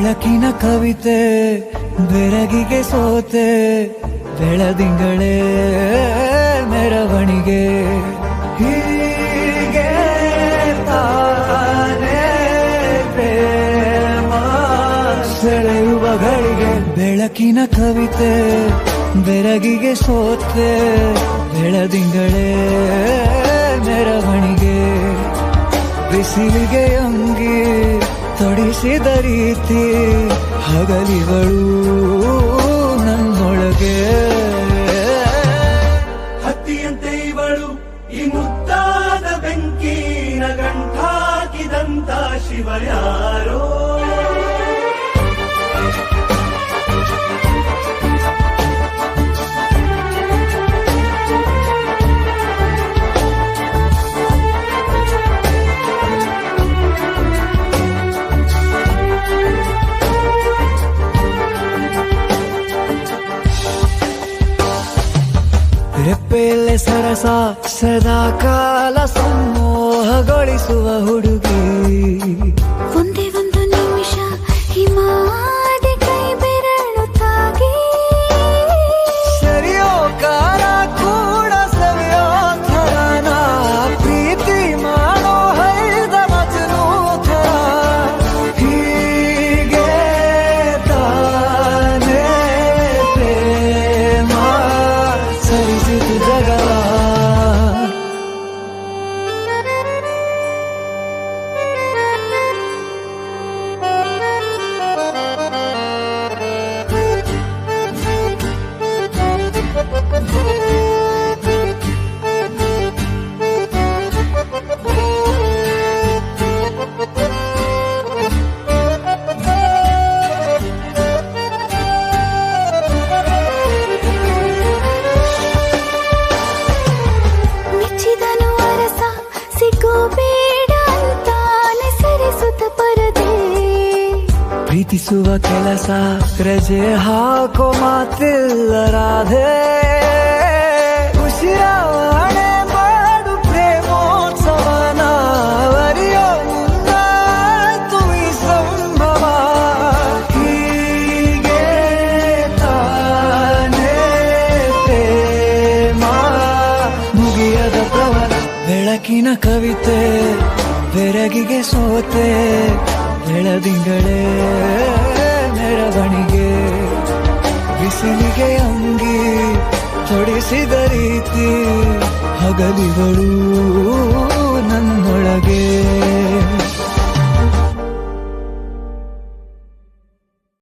ಬೆಳಕಿನ ಕವಿತೆ ಬೆರಗಿಗೆ ಸೋತೆ ಬೆಳದಿಂಗಳೇ ಮೆರವಣಿಗೆ ಹೀಗೆ ತಾನೇ ಪ್ರೇಮ ಸೆಳೆಯುವ ಗಳಿಗೆ ಬೆಳಕಿನ ಕವಿತೆ ಬೆರಗಿಗೆ ಸೋತೆ ಬೆಳದಿಂಗಳೇ ಮೆರವಣಿಗೆ ಬಿಸಿಲಿಗೆ ಅಂಗಿ ತೊಡಿಸಿದ ರೀತಿ ಹಗಲಿಗಳು ನನ್ನೊಳಗೆ ಹತ್ತಿಯಂತೆ ಇವಳು ಈ ಮುದ್ದಾದ ಬೆಂಕಿನ ಗಂಟಾಕಿದಂತ ಶಿವ ಯಾರೋ ರೆಪ್ಪೆಯಲ್ಲೇ ಸರಸ ಸದಾ ಕಾಲ ಸಂಮೋಹಗೊಳಿಸುವ ಹುಡುಗಿ ಒಂದೇ ಒಂದು ನಿಮಿಷ ಹಿಮಾದಿ ಕೈ ಬೆರಳು ತಾಗಿ ಸರಿಯೋ ಕಾಲ ಕೂಡ ಸವಿಯೋ ಥರನ ಪ್ರೀತಿ ಮಾಡೋ ಹೈದ ಮಜನು ಥರ ಹೀಗೆ ತಾನೇ ಪ್ರೇಮ ಸರಿಸಿತು ಜಗವ ಮೆಚ್ಚಿದನು ಅರಸ ಸಿಗೋ ಬೇಡ ಅಂತಾನೆ ಸರಿಸುತ್ತ ಪರದೆ ಪ್ರೀತಿಸುವ ಕೆಲಸ ರಜೆ ಹಾಕೋ ಮಾತಿಲ್ಲ ರಾಧೆ ಉಸಿರಾವಣೆ ಮಾಡು ಪ್ರೇಮೋತ್ಸವನ ಅರಿಯೋ ಮುಂದಾಯ್ತು ಈ ಸಂಭವ ಹೀಗೆ ತಾನೇ ಪ್ರೇಮ ಮುಗಿಯದ ಪ್ರವರ ಬೆಳಕಿನ ಕವಿತೆ ಬೆರಗಿಗೆ ಸೋತೆ ಬೆಳದಿಂಗಳೇ ಮೆರವಣಿಗೆ ಬಿಸಿಲಿಗೆ ಅಂಗಿ ತೊಡಿಸಿದ ರೀತಿ ಹಗಲಿಗಳು ನನ್ನೊಳಗೆ